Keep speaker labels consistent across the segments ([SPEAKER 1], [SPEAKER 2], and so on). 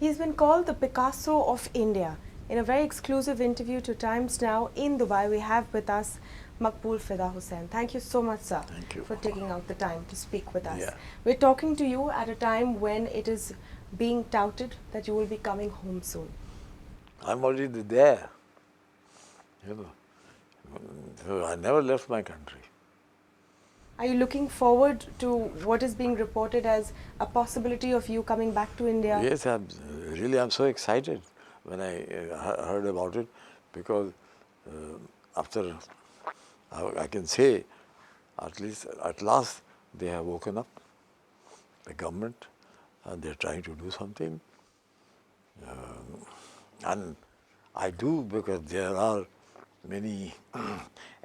[SPEAKER 1] He's been called the Picasso of India. In a very exclusive interview to Times Now in Dubai, we have with us Maqbool Fida Husain. Thank you so much, sir,
[SPEAKER 2] Thank you.
[SPEAKER 1] for taking out the time to speak with us.
[SPEAKER 2] Yeah.
[SPEAKER 1] We're talking to you at a time when it is being touted that you will be coming home soon.
[SPEAKER 2] I'm already there. You know, so I never left my country.
[SPEAKER 1] Are you looking forward to what is being reported as a possibility of you coming back to India?
[SPEAKER 2] Yes, I'm so excited when I heard about it, because after I can say, at last they have woken up, the government, and they're trying to do something. And I do, because there are many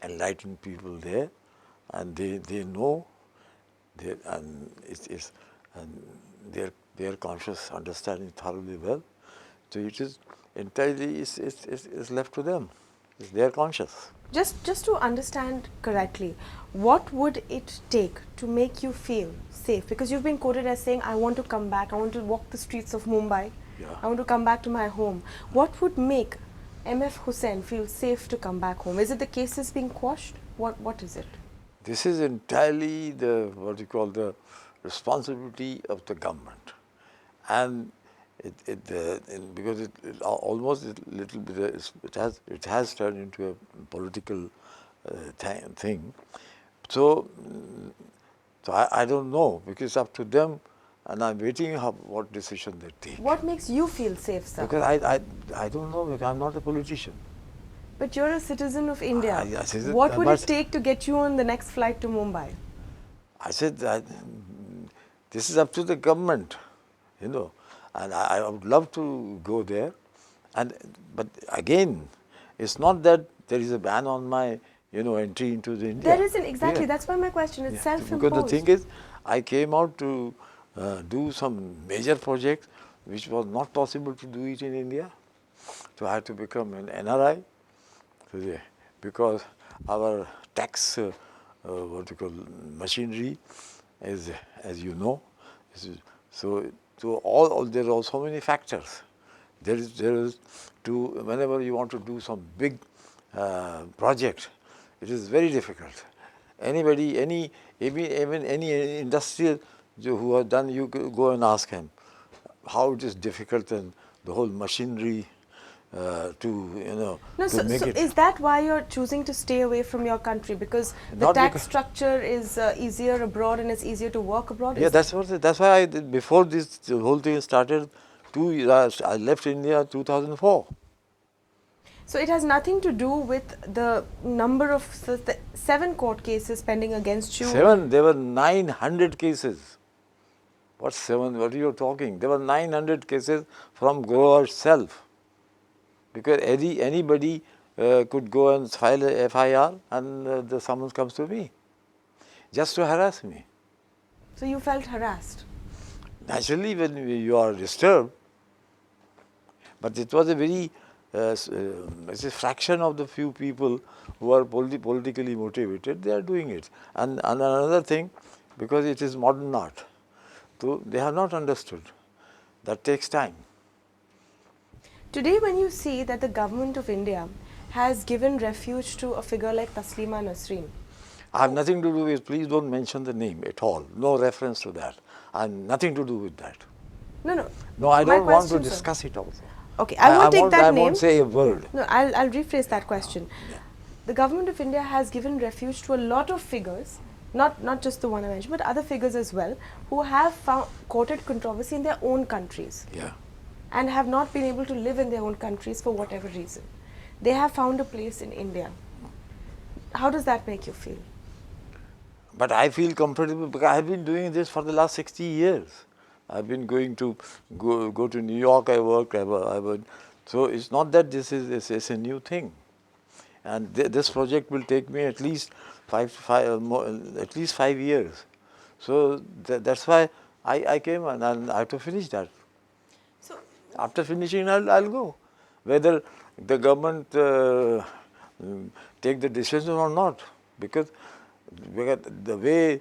[SPEAKER 2] enlightened people there, and they know, and they're conscious, understanding thoroughly well. So it is entirely is left to them. It's their conscious.
[SPEAKER 1] Just to understand correctly, what would it take to make you feel safe? Because you've been quoted as saying, I want to come back, I want to walk the streets of Mumbai,
[SPEAKER 2] Yeah.
[SPEAKER 1] I want to come back to my home. What would make MF Husain feel safe to come back home? Is it the cases being quashed? What is it?
[SPEAKER 2] This is entirely what you call the responsibility of the government, and because it almost a little bit it has turned into a political thing. So I don't know, because it's up to them, and I'm waiting what decision they take.
[SPEAKER 1] What makes you feel safe, sir?
[SPEAKER 2] Because I don't know, because I'm not a politician.
[SPEAKER 1] But you're a citizen of India.
[SPEAKER 2] Citizen,
[SPEAKER 1] What would
[SPEAKER 2] but-
[SPEAKER 1] it take to get you on the next flight to Mumbai?
[SPEAKER 2] I said that this is up to the government, you know, and I would love to go there, but again, it's not that there is a ban on my entry into the India.
[SPEAKER 1] There isn't, exactly.
[SPEAKER 2] Yeah.
[SPEAKER 1] That's why my question is
[SPEAKER 2] Yeah.
[SPEAKER 1] self-imposed.
[SPEAKER 2] Because the thing is, I came out to do some major projects which was not possible to do it in India. So I had to become an NRI. So because our tax, what you call machinery, is, as you know, so there are so many factors. There is whenever you want to do some big project, it is very difficult. Even any industrial who has done, you go and ask him how it is difficult, and the whole machinery to make it.
[SPEAKER 1] Is that why you're choosing to stay away from your country? Because the
[SPEAKER 2] Not
[SPEAKER 1] tax
[SPEAKER 2] because-
[SPEAKER 1] structure is easier abroad and it's easier to work abroad?
[SPEAKER 2] Yeah, that's why before the whole thing started, 2 years, I left India 2004.
[SPEAKER 1] So it has nothing to do with the number of the 7 court cases pending against you?
[SPEAKER 2] 7, there were 900 cases. What 7? What are you talking? There were 900 cases from Goa itself. Because anybody could go and file a FIR, and the summons comes to me, just to harass me.
[SPEAKER 1] So you felt harassed?
[SPEAKER 2] Naturally, when you are disturbed, but it was a very it's a fraction of the few people who are politically motivated, they are doing it. And another thing, because it is modern art, so they have not understood. That takes time.
[SPEAKER 1] Today, when you see that the government of India has given refuge to a figure like Taslima Nasreen,
[SPEAKER 2] I have nothing to do with, please don't mention the name at all. No reference to that. I have nothing to do with that.
[SPEAKER 1] No,
[SPEAKER 2] No, I
[SPEAKER 1] my
[SPEAKER 2] don't want to
[SPEAKER 1] question, sir.
[SPEAKER 2] discuss it also.
[SPEAKER 1] Okay, I won't take that
[SPEAKER 2] I
[SPEAKER 1] name.
[SPEAKER 2] won't say a word.
[SPEAKER 1] No, I'll rephrase that question. The government of India has given refuge to a lot of figures, not just the one I mentioned, but other figures as well, who have courted controversy in their own countries
[SPEAKER 2] Yeah.
[SPEAKER 1] and have not been able to live in their own countries for whatever reason. They have found a place in India. How does that make you feel?
[SPEAKER 2] But I feel comfortable because I have been doing this for the last 60 years. I've been going to go to New York. I worked. So it's not that this is a new thing. And this project will take me at least at least 5 years. So that's why I came, and I have to finish that.
[SPEAKER 1] So,
[SPEAKER 2] After finishing, I'll go. Whether the government take the decision or not, because the way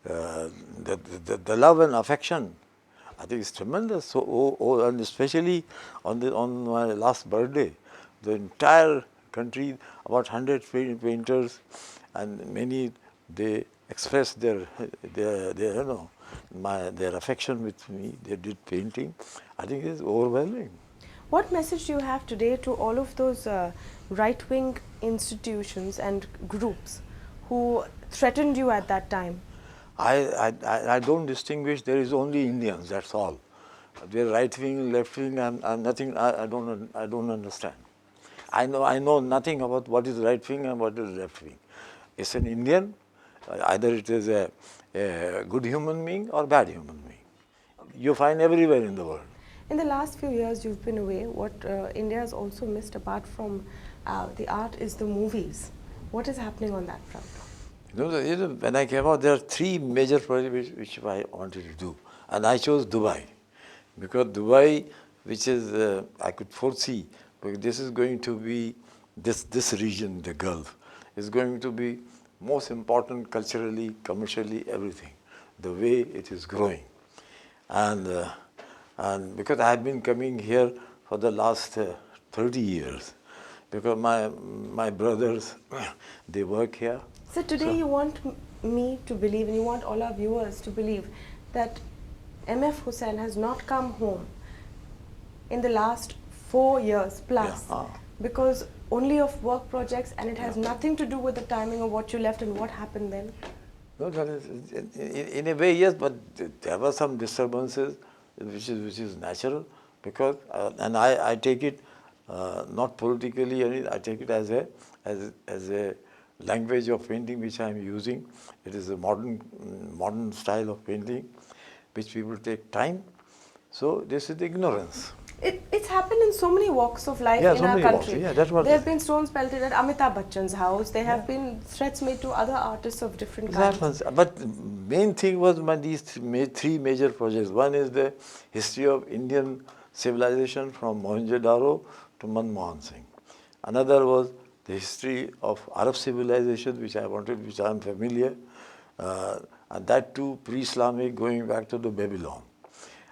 [SPEAKER 2] the love and affection I think it's tremendous. So, and especially on my last birthday, the entire country, about 100 painters, and many, they expressed their their affection with me. They did painting. I think it's overwhelming.
[SPEAKER 1] What message do you have today to all of those right-wing institutions and groups who threatened you at that time?
[SPEAKER 2] I don't distinguish. There is only Indians. That's all. They're right wing, left wing. I'm nothing. I don't understand. I know nothing about what is right wing and what is left wing. It's an Indian. Either it is a good human being or bad human being. You find everywhere in the world.
[SPEAKER 1] In the last few years you've been away, what India has also missed apart from the art is the movies. What is happening on that front?
[SPEAKER 2] When I came out, there are three major projects which I wanted to do. And I chose Dubai. Because Dubai, which is, I could foresee, because this is going to be, this region, the Gulf, is going to be most important culturally, commercially, everything, the way it is growing. And because I have been coming here for the last 30 years, because my brothers, they work here.
[SPEAKER 1] So today you want me to believe, and you want all our viewers to believe, that MF Husain has not come home in the last 4 years plus because only of work projects, and it has nothing to do with the timing of what you left and what happened then?
[SPEAKER 2] No, in a way, yes, but there were some disturbances, which is natural, because and I take it not politically. I take it as a language of painting which I am using. It is a modern style of painting, which people take time. So this is ignorance.
[SPEAKER 1] It's happened in so many walks of life in our country.
[SPEAKER 2] That's what
[SPEAKER 1] there have been stones pelted at Amitabh Bachchan's house. There have been threats made to other artists of different kinds.
[SPEAKER 2] But the main thing was these three major projects. One is the history of Indian civilization from Mohenjo-daro to Manmohan Singh. Another was the history of Arab civilization, which I am familiar, and that too pre-Islamic, going back to the Babylon.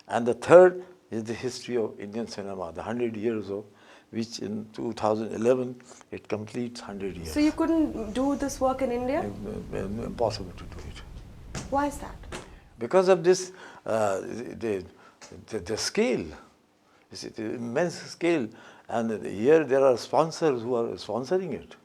[SPEAKER 2] And the third is the history of Indian cinema, the 100 years of which in 2011 it completes 100 years.
[SPEAKER 1] So you couldn't do this work in India?
[SPEAKER 2] Impossible to do it.
[SPEAKER 1] Why is that?
[SPEAKER 2] Because of this, the scale, the immense scale, and here there are sponsors who are sponsoring it.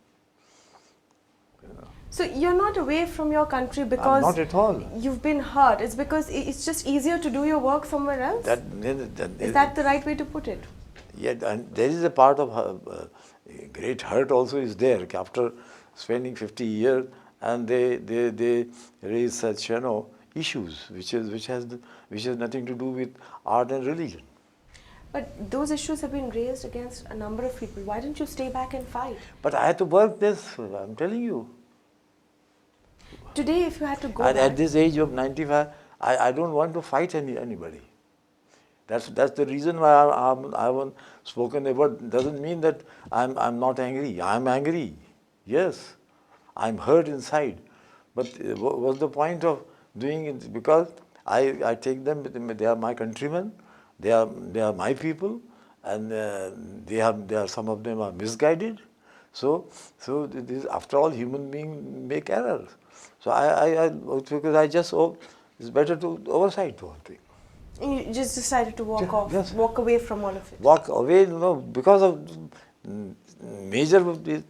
[SPEAKER 1] So you're not away from your country because
[SPEAKER 2] not at all.
[SPEAKER 1] You've been hurt. It's because it's just easier to do your work somewhere else? Is that the right way to put it?
[SPEAKER 2] Yeah, and there is a part of great hurt also is there. After spending 50 years, and they raise such issues which has nothing to do with art and religion.
[SPEAKER 1] But those issues have been raised against a number of people. Why didn't you stay back and fight?
[SPEAKER 2] But I had to work this. I'm telling you.
[SPEAKER 1] Today, if you had to go
[SPEAKER 2] and
[SPEAKER 1] back,
[SPEAKER 2] at this age of 95, I don't want to fight anybody. That's the reason why I haven't spoken about. Doesn't mean that I'm not angry. I'm angry. Yes, I'm hurt inside. But what's the point of doing it? Because I take them. They are my countrymen. They are my people, and they are some of them are misguided. So this, after all, human beings make errors. So because I just hope it's better to oversight one thing.
[SPEAKER 1] you just decided to walk away from all of it.
[SPEAKER 2] Walk away, because of major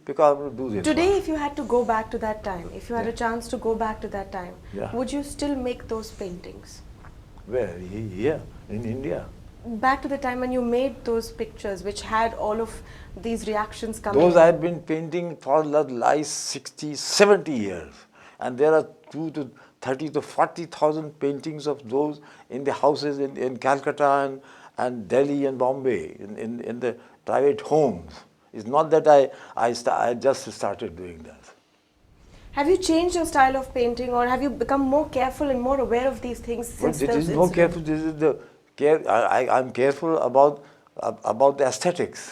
[SPEAKER 2] because of do this.
[SPEAKER 1] Today, if you had to go back to that time, if you had a chance to go back to that time, would you still make those paintings?
[SPEAKER 2] Where? Here, in India.
[SPEAKER 1] Back to the time when you made those pictures, which had all of these reactions coming.
[SPEAKER 2] Those I have been painting for the last 60, 70 years. And there are 30 to 40,000 paintings of those in the houses in Calcutta and Delhi and Bombay, in the private homes. It's not that I just started doing that.
[SPEAKER 1] Have you changed your style of painting, or have you become more careful and more aware of these things since
[SPEAKER 2] This is more careful. This is the care. I'm careful about the aesthetics,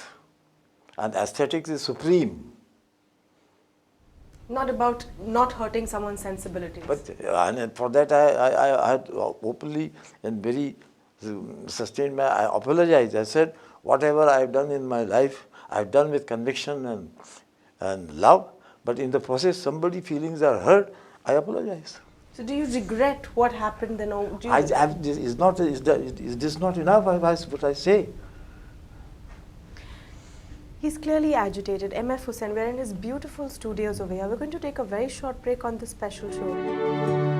[SPEAKER 2] and aesthetics is supreme.
[SPEAKER 1] Not about not hurting someone's sensibilities.
[SPEAKER 2] But and for that I had openly and very sustained I apologized. I said, whatever I've done in my life, I've done with conviction and love. But in the process, somebody's feelings are hurt. I apologize.
[SPEAKER 1] So do you regret what happened then? Or do you
[SPEAKER 2] Is this not enough? What I say.
[SPEAKER 1] He's clearly agitated. MF Husain, we're in his beautiful studios over here. We're going to take a very short break on this special show.